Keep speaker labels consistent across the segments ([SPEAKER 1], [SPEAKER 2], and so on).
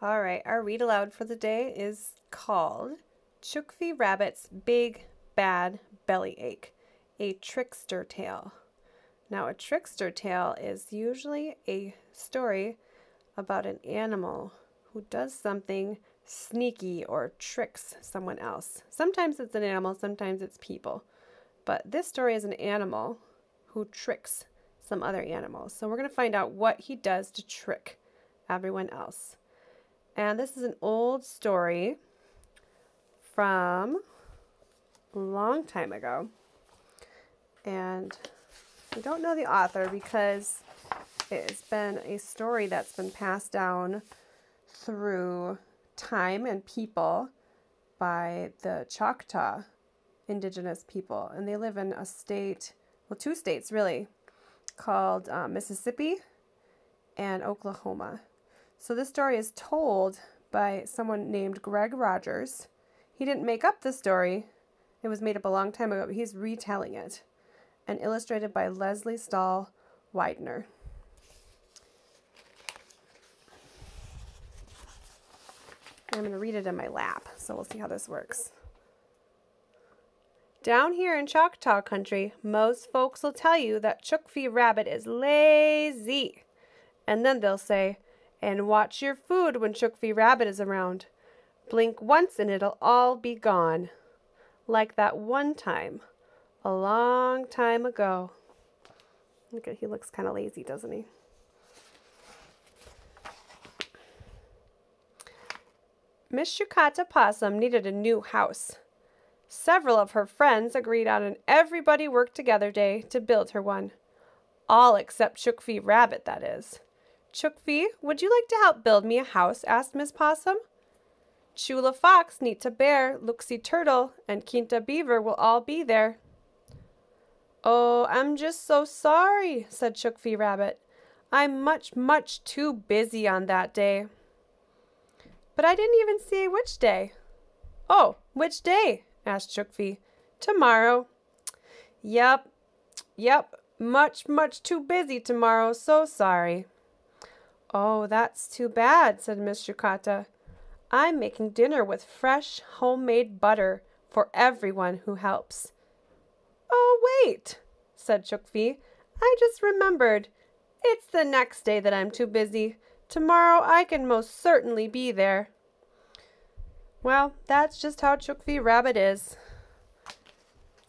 [SPEAKER 1] All right, our read aloud for the day is called Chookfee Rabbit's Big Bad Belly Ache, a Trickster Tale. Now, a trickster tale is usually a story about an animal who does something sneaky or tricks someone else. Sometimes it's an animal, sometimes it's people. But this story is an animal who tricks some other animals. So we're going to find out what he does to trick everyone else. And this is an old story from a long time ago. And we don't know the author because it's been a story that's been passed down through time and people by the Choctaw indigenous people. And they live in a state, well, two states really, called Mississippi and Oklahoma. So this story is told by someone named Greg Rogers. He didn't make up the story. It was made up a long time ago, but he's retelling it. And illustrated by Leslie Stahl Widener. I'm going to read it in my lap, so we'll see how this works. Down here in Choctaw country, most folks will tell you that Chookfee Rabbit is lazy. And then they'll say, and watch your food when Chookfee Rabbit is around. Blink once and it'll all be gone. Like that one time, a long time ago. Look at, he looks kind of lazy, doesn't he? Miss Shukata Possum needed a new house. Several of her friends agreed on an everybody work together day to build her one. All except Chookfee Rabbit, that is. Chookfee, would you like to help build me a house? Asked Miss Possum. Chula Fox, Nita Bear, Looksy Turtle, and Quinta Beaver will all be there. Oh, I'm just so sorry, said Chookfee Rabbit. I'm much too busy on that day. But I didn't even see which day. Oh, which day? Asked Chookfee. Tomorrow. Yep, much too busy tomorrow, so sorry. Oh, that's too bad, said Miss Shukata. I'm making dinner with fresh homemade butter for everyone who helps. Oh, wait, said Chookfee. I just remembered. It's the next day that I'm too busy. Tomorrow I can most certainly be there. Well, that's just how Chookfee Rabbit is.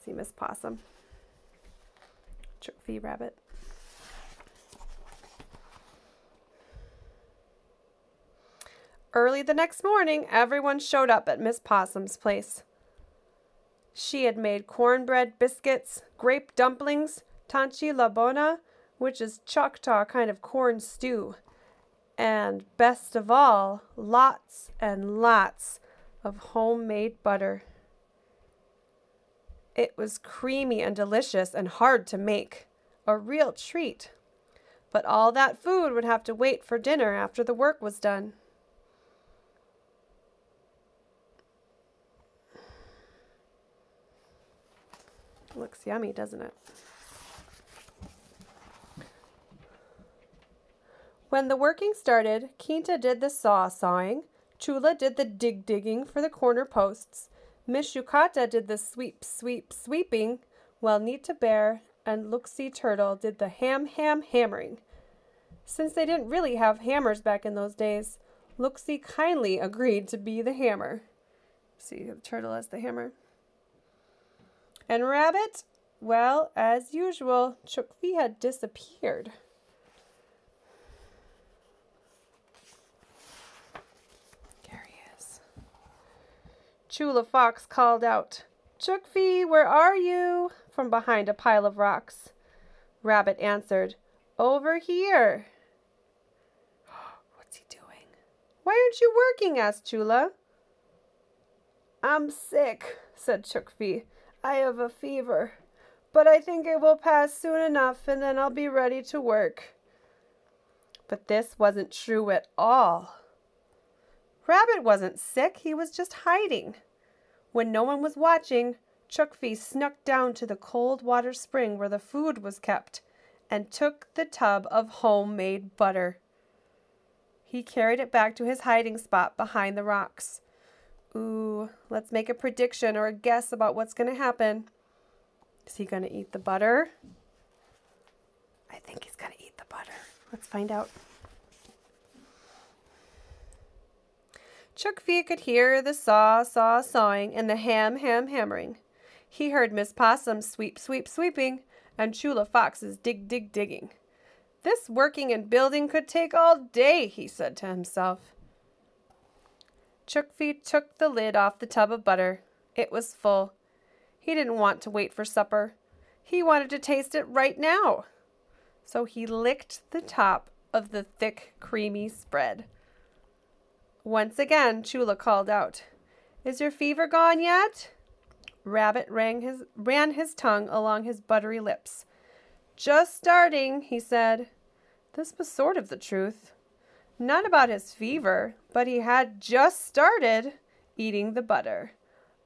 [SPEAKER 1] See Miss Possum. Chookfee Rabbit. Early the next morning, everyone showed up at Miss Possum's place. She had made cornbread biscuits, grape dumplings, tanchi labona, which is Choctaw kind of corn stew, and best of all, lots and lots of homemade butter. It was creamy and delicious and hard to make, a real treat. But all that food would have to wait for dinner after the work was done. Looks yummy, doesn't it? When the working started, Quinta did the sawing, Chula did the digging for the corner posts, Miss Shukata did the sweeping, while Nita Bear and Looksy Turtle did the hammering. Since they didn't really have hammers back in those days, Looksy kindly agreed to be the hammer. See the turtle as the hammer. And Rabbit? Well, as usual, Chookfee had disappeared. There he is. Chula Fox called out, Chookfee, where are you? From behind a pile of rocks. Rabbit answered, over here. What's he doing? Why aren't you working? Asked Chula. I'm sick, said Chookfee. I have a fever, but I think it will pass soon enough and then I'll be ready to work. But this wasn't true at all. Rabbit wasn't sick, he was just hiding. When no one was watching, Chookfee snuck down to the cold water spring where the food was kept and took the tub of homemade butter. He carried it back to his hiding spot behind the rocks. Ooh, let's make a prediction or a guess about what's going to happen. Is he going to eat the butter? I think he's going to eat the butter. Let's find out. Chook-fee could hear the sawing and the hammering. He heard Miss Possum sweeping, and Chula Fox's digging. This working and building could take all day, he said to himself. Chook-fee took the lid off the tub of butter. It was full. He didn't want to wait for supper. He wanted to taste it right now. So he licked the top of the thick, creamy spread. Once again, Chula called out, "Is your fever gone yet?" Rabbit ran his tongue along his buttery lips. "Just starting," he said. This was sort of the truth. Not about his fever, but he had just started eating the butter.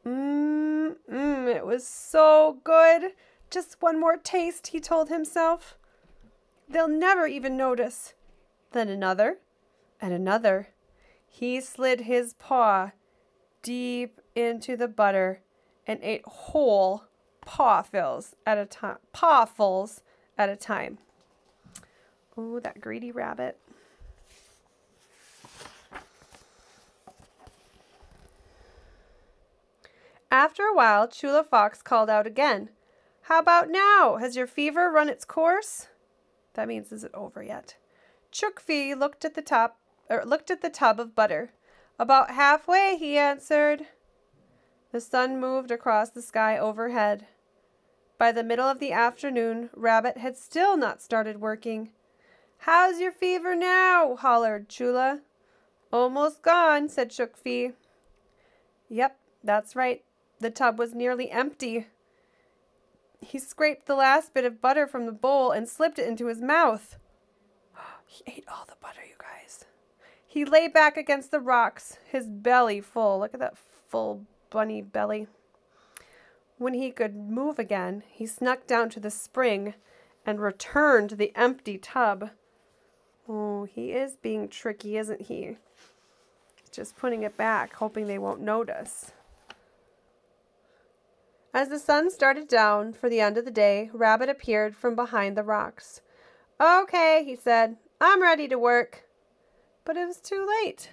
[SPEAKER 1] It was so good. Just one more taste, he told himself. They'll never even notice. Then another and another. He slid his paw deep into the butter and ate whole pawfuls at a time. Ooh, that greedy rabbit. After a while, Chula Fox called out again. "How about now? Has your fever run its course?" That means, is it over yet? Chook-fee looked at the tub of butter. "About halfway," he answered. The sun moved across the sky overhead. By the middle of the afternoon, Rabbit had still not started working. "How's your fever now?" hollered Chula. "Almost gone," said Chook-fee. Yep, that's right. The tub was nearly empty. He scraped the last bit of butter from the bowl and slipped it into his mouth. He ate all the butter, you guys. He lay back against the rocks, his belly full. Look at that full bunny belly. When he could move again, he snuck down to the spring and returned to the empty tub. Oh, he is being tricky, isn't he? Just putting it back, hoping they won't notice. As the sun started down for the end of the day, Rabbit appeared from behind the rocks. "Okay," he said, "I'm ready to work." But it was too late.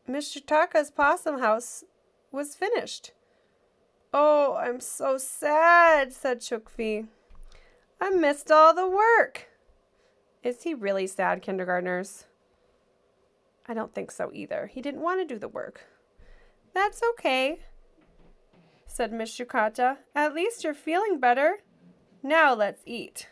[SPEAKER 1] Mr. Taka's possum house was finished. "Oh, I'm so sad," said Chook-fee. "I missed all the work." Is he really sad, kindergartners? I don't think so either. He didn't want to do the work. "That's okay," said Miss Yukata. "At least you're feeling better. Now let's eat."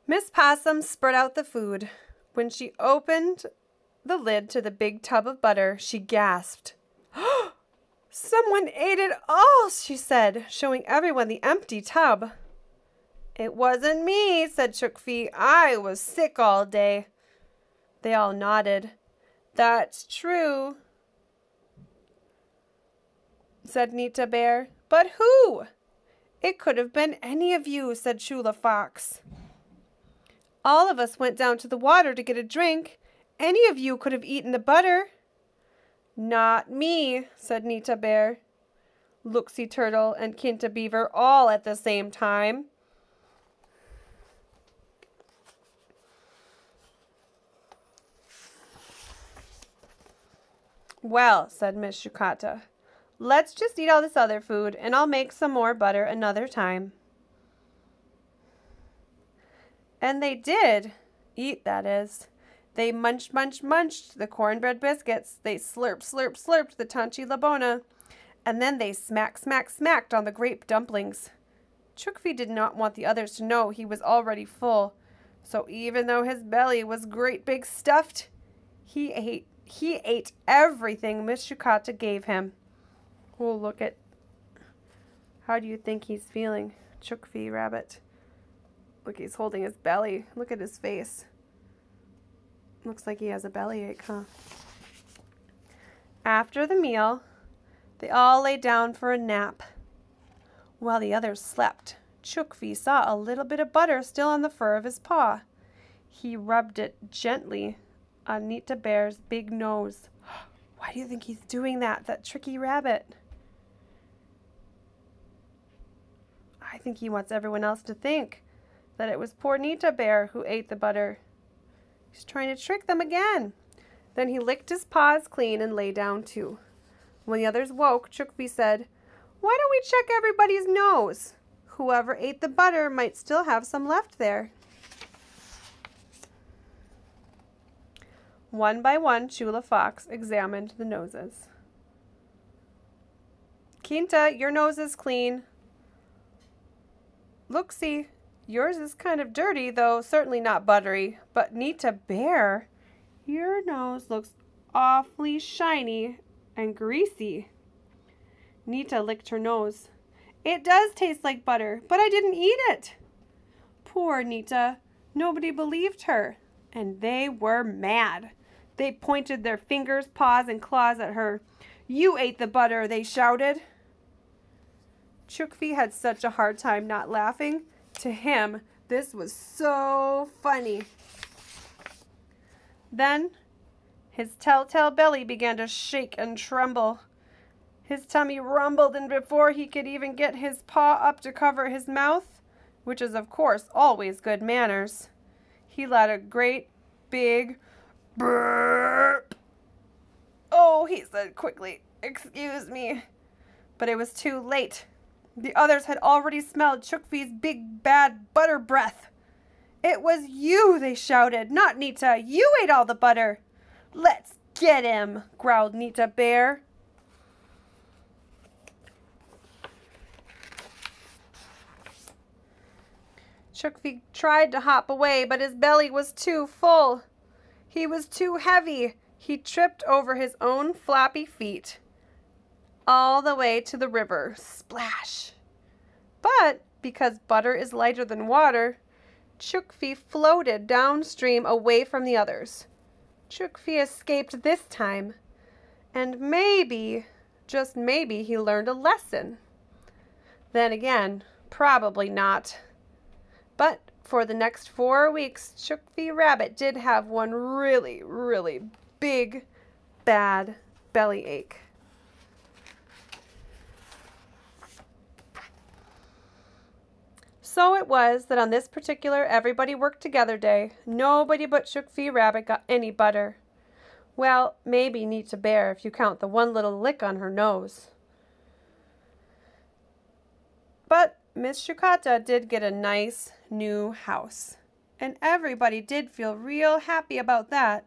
[SPEAKER 1] Miss Possum spread out the food. When she opened the lid to the big tub of butter, she gasped. "Someone ate it all," she said, showing everyone the empty tub. "It wasn't me," said Chook-fee. "I was sick all day." They all nodded. "That's true," said Nita Bear. "But who?" "It could have been any of you," said Chula Fox. "All of us went down to the water to get a drink. Any of you could have eaten the butter." "Not me," said Nita Bear, Looksy Turtle, and Kinta Beaver all at the same time. "Well," said Miss Yukata, "let's just eat all this other food, and I'll make some more butter another time." And they did eat, that is. They munched the cornbread biscuits. They slurped the Tanchi Labona. And then they smacked on the grape dumplings. Chook-fee did not want the others to know he was already full. So even though his belly was great big stuffed, he ate everything Miss Yukata gave him. Oh, look at... How do you think he's feeling, Chook-fee Rabbit? Look, he's holding his belly. Look at his face. Looks like he has a bellyache, huh? After the meal, they all lay down for a nap. While the others slept, Chookfee saw a little bit of butter still on the fur of his paw. He rubbed it gently on Nita Bear's big nose. Why do you think he's doing that, that tricky rabbit? I think he wants everyone else to think that it was poor Nita Bear who ate the butter. He's trying to trick them again. Then he licked his paws clean and lay down too. When the others woke, Chookfee said, "Why don't we check everybody's nose? Whoever ate the butter might still have some left there." One by one, Chula Fox examined the noses. "Quinta, your nose is clean. Looksy, yours is kind of dirty, though certainly not buttery. But Nita Bear, your nose looks awfully shiny and greasy." Nita licked her nose. "It does taste like butter, but I didn't eat it." Poor Nita. Nobody believed her, and they were mad. They pointed their fingers, paws, and claws at her. "You ate the butter," they shouted. Chookfee had such a hard time not laughing. To him, this was so funny. Then his telltale belly began to shake and tremble. His tummy rumbled, and before he could even get his paw up to cover his mouth, which is of course always good manners, he let a great big burp. "Oh," he said quickly, "excuse me." But it was too late. The others had already smelled Chookfee's big bad butter breath. "It was you," they shouted, "not Nita. You ate all the butter." "Let's get him," growled Nita Bear. Chookfee tried to hop away, but his belly was too full. He was too heavy. He tripped over his own floppy feet all the way to the river. Splash! But because butter is lighter than water, Chookfee floated downstream away from the others. Chookfee escaped this time, and maybe, just maybe, he learned a lesson. Then again, probably not. But for the next 4 weeks, Chookfee Rabbit did have one really, really big, bad bellyache. So it was that on this particular everybody worked together day, nobody but Chookfee Rabbit got any butter. Well, maybe Nita Bear if you count the one little lick on her nose. But Miss Shukata did get a nice new house, and everybody did feel real happy about that,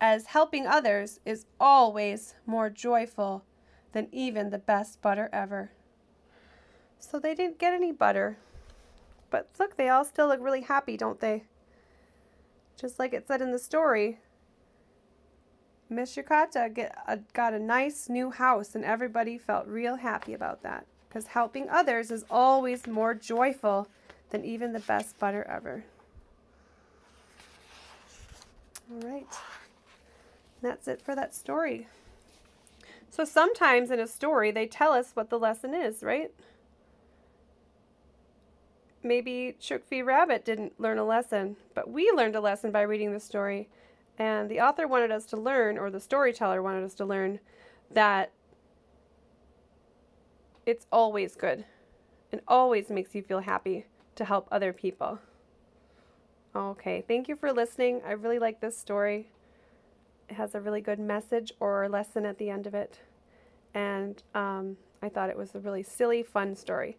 [SPEAKER 1] as helping others is always more joyful than even the best butter ever. So they didn't get any butter, but look, they all still look really happy, don't they? Just like it said in the story, Miss Shukata got a nice new house, and everybody felt real happy about that. Because helping others is always more joyful than even the best butter ever. All right. That's it for that story. So sometimes in a story, they tell us what the lesson is, right? Maybe Chookfee Rabbit didn't learn a lesson, but we learned a lesson by reading the story. And the author wanted us to learn, or the storyteller wanted us to learn, that it's always good and always makes you feel happy to help other people. Okay, thank you for listening. I really like this story. It has a really good message or lesson at the end of it. And I thought it was a really silly, fun story.